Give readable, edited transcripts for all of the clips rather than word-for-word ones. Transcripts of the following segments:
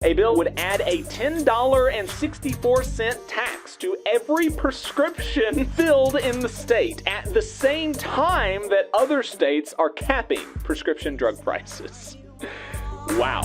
A bill would add a $10.64 tax to every prescription filled in the state at the same time that other states are capping prescription drug prices. Wow.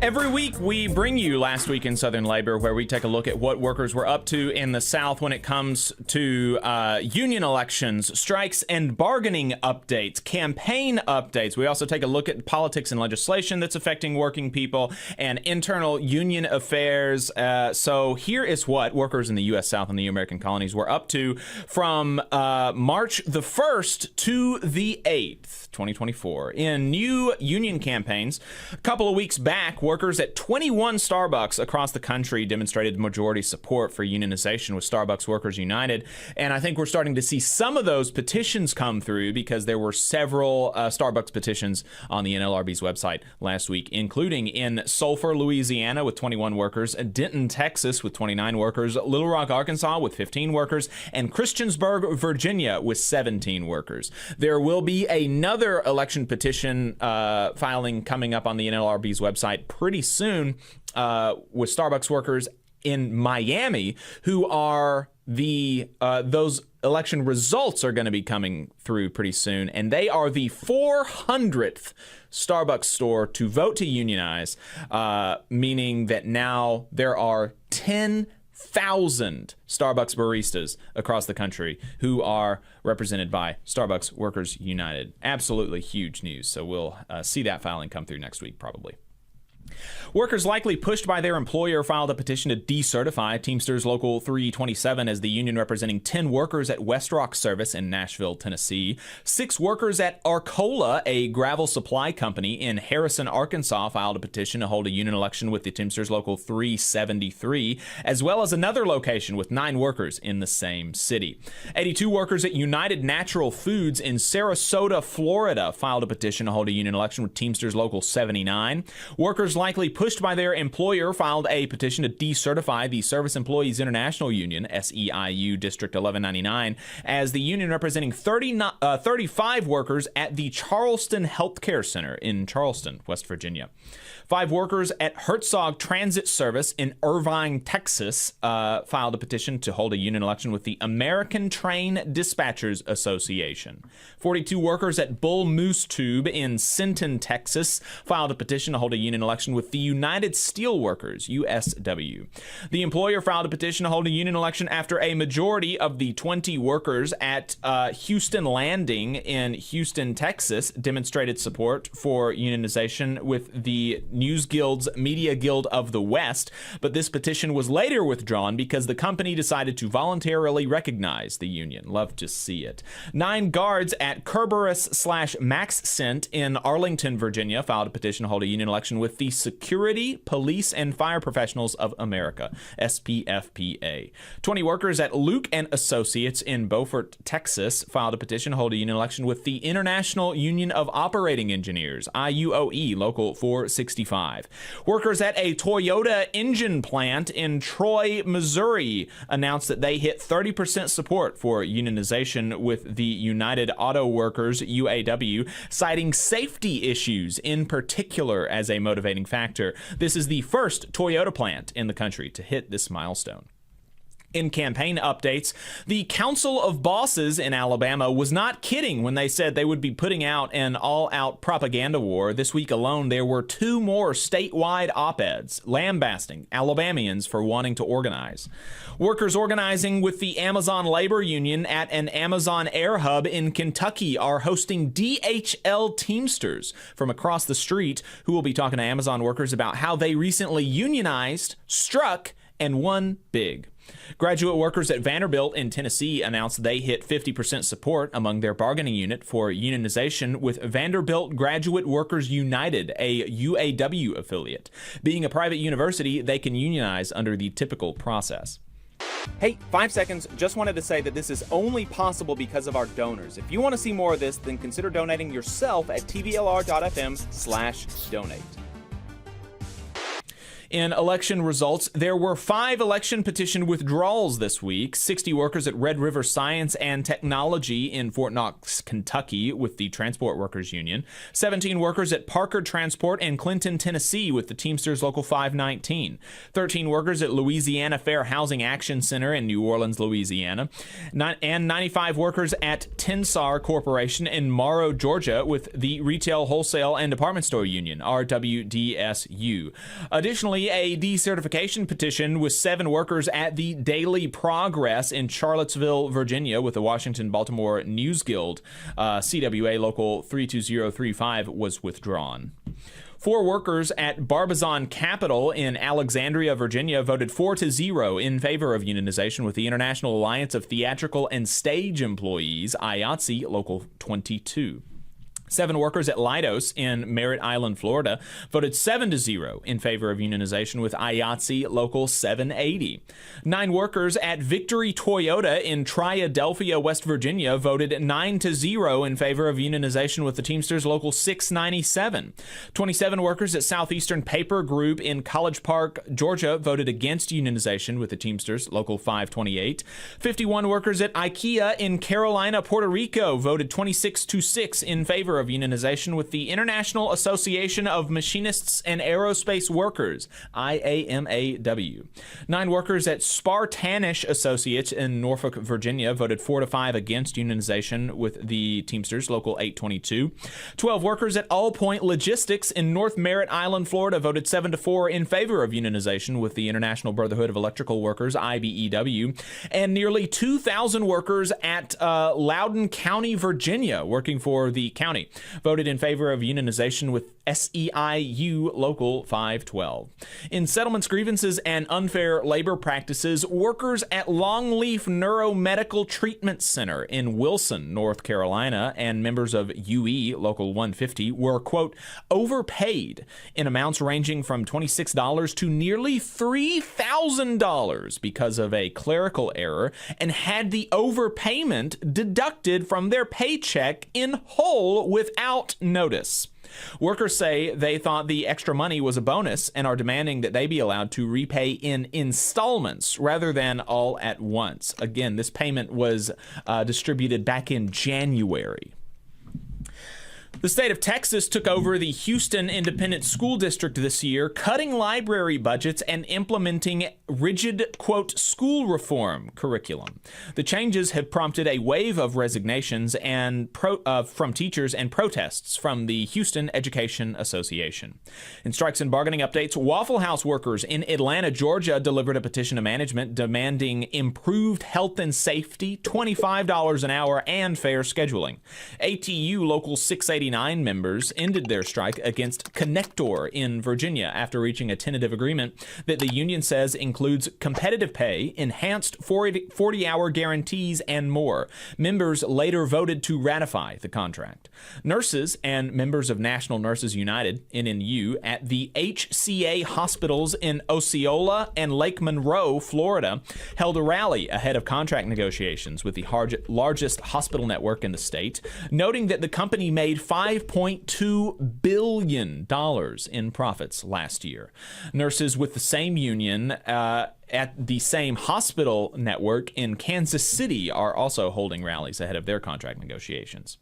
Every week, we bring you Last Week in Southern Labor, where we take a look at what workers were up to in the South when it comes to union elections, strikes, and bargaining updates, campaign updates. We also take a look at politics and legislation that's affecting working people and internal union affairs. So here is what workers in the U.S. South and the American colonies were up to from March the 1st to the 8th, 2024. In new union campaigns, a couple of weeks back, workers at 21 Starbucks across the country demonstrated majority support for unionization with Starbucks Workers United. And I think we're starting to see some of those petitions come through because there were several Starbucks petitions on the NLRB's website last week, including in Sulphur, Louisiana with 21 workers, Denton, Texas with 29 workers, Little Rock, Arkansas with 15 workers, and Christiansburg, Virginia with 17 workers. There will be another election petition filing coming up on the NLRB's website pretty soon with Starbucks workers in Miami, who are those election results are going to be coming through pretty soon, and they are the 400th Starbucks store to vote to unionize, meaning that now there are 10,000 Starbucks baristas across the country who are represented by Starbucks Workers United. Absolutely huge news. So we'll see that filing come through next week, probably. Workers likely pushed by their employer filed a petition to decertify Teamsters Local 327 as the union representing 10 workers at West Rock Service in Nashville, Tennessee, 6 workers at Arcola, a gravel supply company in Harrison, Arkansas, filed a petition to hold a union election with the Teamsters Local 373, as well as another location with 9 workers in the same city. 82 workers at United Natural Foods in Sarasota, Florida, filed a petition to hold a union election with Teamsters Local 79. Workers likely pushed by their employer filed a petition to decertify the Service Employees International Union, SEIU District 1199, as the union representing 35 workers at the Charleston Healthcare Center in Charleston, West Virginia. 5 workers at Herzog Transit Service in Irvine, Texas, filed a petition to hold a union election with the American Train Dispatchers Association. 42 workers at Bull Moose Tube in Sinton, Texas, filed a petition to hold a union election with the United Steelworkers, USW. The employer filed a petition to hold a union election after a majority of the 20 workers at Houston Landing in Houston, Texas, demonstrated support for unionization with the News Guild's Media Guild of the West, but this petition was later withdrawn because the company decided to voluntarily recognize the union. Love to see it. 9 guards at Kerberos/Maxcent in Arlington, Virginia, filed a petition to hold a union election with the Security, Police, and Fire Professionals of America, SPFPA. 20 workers at Luke & Associates in Beaufort, Texas, filed a petition to hold a union election with the International Union of Operating Engineers, IUOE, Local 465. Workers at a Toyota engine plant in Troy, Missouri, announced that they hit 30% support for unionization with the United Auto Workers, UAW, citing safety issues in particular as a motivating factor. This is the first Toyota plant in the country to hit this milestone. In campaign updates, the Council of Bosses in Alabama was not kidding when they said they would be putting out an all-out propaganda war. This week alone, there were 2 more statewide op-eds lambasting Alabamians for wanting to organize. Workers organizing with the Amazon Labor Union at an Amazon Air Hub in Kentucky are hosting DHL Teamsters from across the street, who will be talking to Amazon workers about how they recently unionized, struck, and won big. Graduate workers at Vanderbilt in Tennessee announced they hit 50% support among their bargaining unit for unionization with Vanderbilt Graduate Workers United, a UAW affiliate. Being a private university, they can unionize under the typical process. Hey, 5 seconds. Just wanted to say that this is only possible because of our donors. If you want to see more of this, then consider donating yourself at tvlr.fm/donate. In election results, there were 5 election petition withdrawals this week. 60 workers at Red River Science and Technology in Fort Knox, Kentucky with the Transport Workers Union. 17 workers at Parker Transport in Clinton, Tennessee with the Teamsters Local 519. 13 workers at Louisiana Fair Housing Action Center in New Orleans, Louisiana. And 95 workers at Tensar Corporation in Morrow, Georgia with the Retail, Wholesale, and Department Store Union, RWDSU. Additionally, a decertification petition with 7 workers at the Daily Progress in Charlottesville, Virginia with the Washington-Baltimore News Guild, CWA Local 32035, was withdrawn. 4 workers at Barbizon Capital in Alexandria, Virginia voted 4-0 in favor of unionization with the International Alliance of Theatrical and Stage Employees, IATSE Local 22. 7 workers at Leidos in Merritt Island, Florida, voted 7-0 in favor of unionization with IATSE Local 780. 9 workers at Victory Toyota in Triadelphia, West Virginia, voted 9-0 in favor of unionization with the Teamsters Local 697. 27 workers at Southeastern Paper Group in College Park, Georgia, voted against unionization with the Teamsters Local 528. 51 workers at IKEA in Carolina, Puerto Rico, voted 26-6 in favor of unionization with the International Association of Machinists and Aerospace Workers, IAMAW. 9 workers at Spartanish Associates in Norfolk, Virginia, voted 4-5 against unionization with the Teamsters Local 822. 12 workers at All Point Logistics in North Merritt Island, Florida, voted 7-4 in favor of unionization with the International Brotherhood of Electrical Workers, IBEW. And nearly 2,000 workers at Loudoun County, Virginia, working for the county, voted in favor of unionization with SEIU Local 512. In settlements, grievances, and unfair labor practices, workers at Longleaf Neuromedical Treatment Center in Wilson, North Carolina, and members of UE Local 150 were, quote, overpaid in amounts ranging from $26 to nearly $3,000 because of a clerical error, and had the overpayment deducted from their paycheck in whole without notice. Workers say they thought the extra money was a bonus and are demanding that they be allowed to repay in installments rather than all at once. Again, this payment was distributed back in January. The state of Texas took over the Houston Independent School District this year, cutting library budgets and implementing rigid, quote, school reform curriculum. The changes have prompted a wave of resignations and from teachers and protests from the Houston Education Association. In strikes and bargaining updates, Waffle House workers in Atlanta, Georgia, delivered a petition to management demanding improved health and safety, $25 an hour, and fair scheduling. ATU Local 689 members ended their strike against Connector in Virginia after reaching a tentative agreement that the union says includes competitive pay, enhanced 40-hour guarantees, and more. Members later voted to ratify the contract. Nurses and members of National Nurses United, NNU, at the HCA hospitals in Osceola and Lake Monroe, Florida, held a rally ahead of contract negotiations with the largest hospital network in the state, noting that the company made $5.2 billion in profits last year. Nurses with the same union at the same hospital network in Kansas City are also holding rallies ahead of their contract negotiations.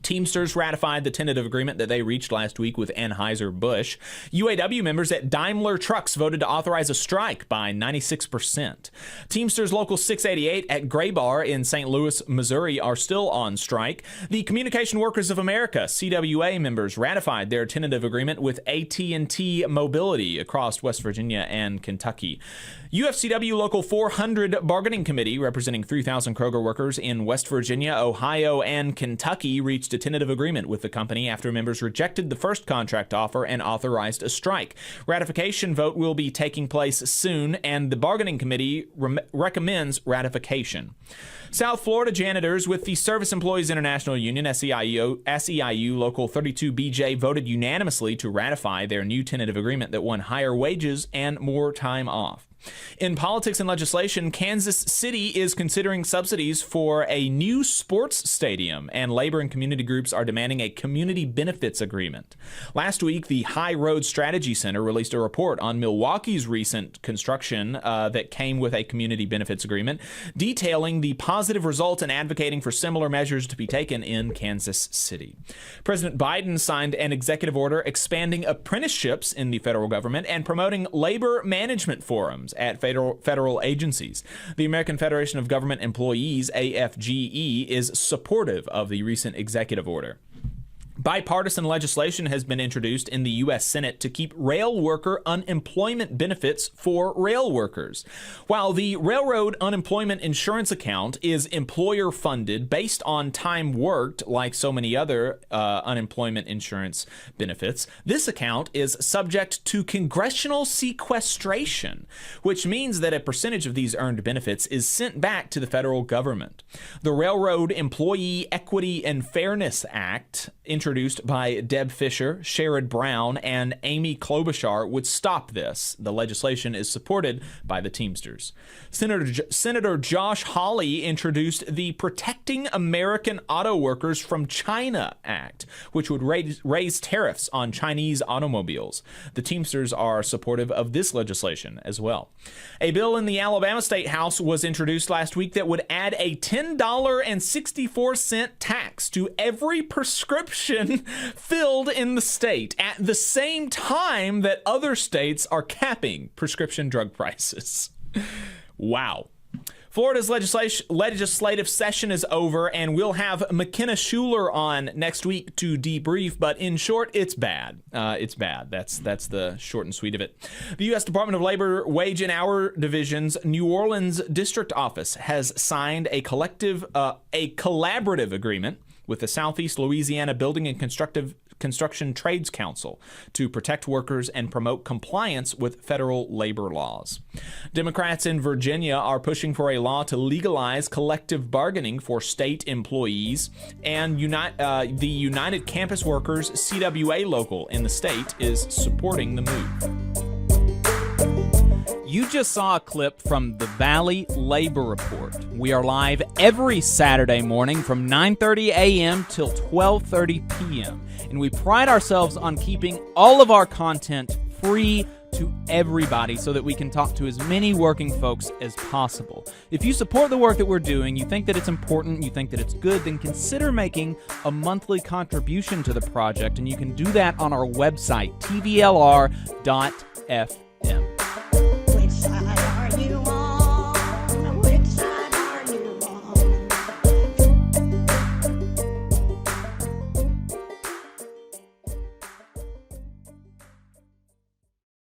Teamsters ratified the tentative agreement that they reached last week with Anheuser-Busch. UAW members at Daimler Trucks voted to authorize a strike by 96%. Teamsters Local 688 at Graybar in St. Louis, Missouri are still on strike. The Communication Workers of America, CWA members, ratified their tentative agreement with AT&T Mobility across West Virginia and Kentucky. UFCW Local 400 Bargaining Committee, representing 3,000 Kroger workers in West Virginia, Ohio, and Kentucky, reached a tentative agreement with the company after members rejected the first contract offer and authorized a strike. Ratification vote will be taking place soon, and the bargaining committee recommends ratification. South Florida janitors with the Service Employees International Union, SEIU Local 32BJ, voted unanimously to ratify their new tentative agreement that won higher wages and more time off. In politics and legislation, Kansas City is considering subsidies for a new sports stadium, and labor and community groups are demanding a community benefits agreement. Last week, the High Road Strategy Center released a report on Milwaukee's recent construction that came with a community benefits agreement, detailing the positive results and advocating for similar measures to be taken in Kansas City. President Biden signed an executive order expanding apprenticeships in the federal government and promoting labor management forums at federal agencies. The American Federation of Government Employees, AFGE, is supportive of the recent executive order. Bipartisan legislation has been introduced in the U.S. Senate to keep rail worker unemployment benefits for rail workers. While the Railroad Unemployment Insurance Account is employer-funded based on time worked, like so many other unemployment insurance benefits, this account is subject to congressional sequestration, which means that a percentage of these earned benefits is sent back to the federal government. The Railroad Employee Equity and Fairness Act, introduced by Deb Fischer, Sherrod Brown, and Amy Klobuchar, would stop this. The legislation is supported by the Teamsters. Senator Josh Hawley introduced the Protecting American Auto Workers from China Act, which would raise tariffs on Chinese automobiles. The Teamsters are supportive of this legislation as well. A bill in the Alabama State House was introduced last week that would add a $10.64 tax to every prescription filled in the state at the same time that other states are capping prescription drug prices. Wow. Florida's legislative session is over, and we'll have McKenna Schuler on next week to debrief, but in short, it's bad. It's bad. That's the short and sweet of it. The U.S. Department of Labor Wage and Hour Division's New Orleans District Office has signed a collaborative agreement with the Southeast Louisiana Building and Construction Trades Council to protect workers and promote compliance with federal labor laws. Democrats in Virginia are pushing for a law to legalize collective bargaining for state employees, and the United Campus Workers CWA local in the state is supporting the move. You just saw a clip from the Valley Labor Report. We are live every Saturday morning from 9:30 a.m. till 12:30 p.m. And we pride ourselves on keeping all of our content free to everybody so that we can talk to as many working folks as possible. If you support the work that we're doing, you think that it's important, you think that it's good, then consider making a monthly contribution to the project, and you can do that on our website, tvlr.fm.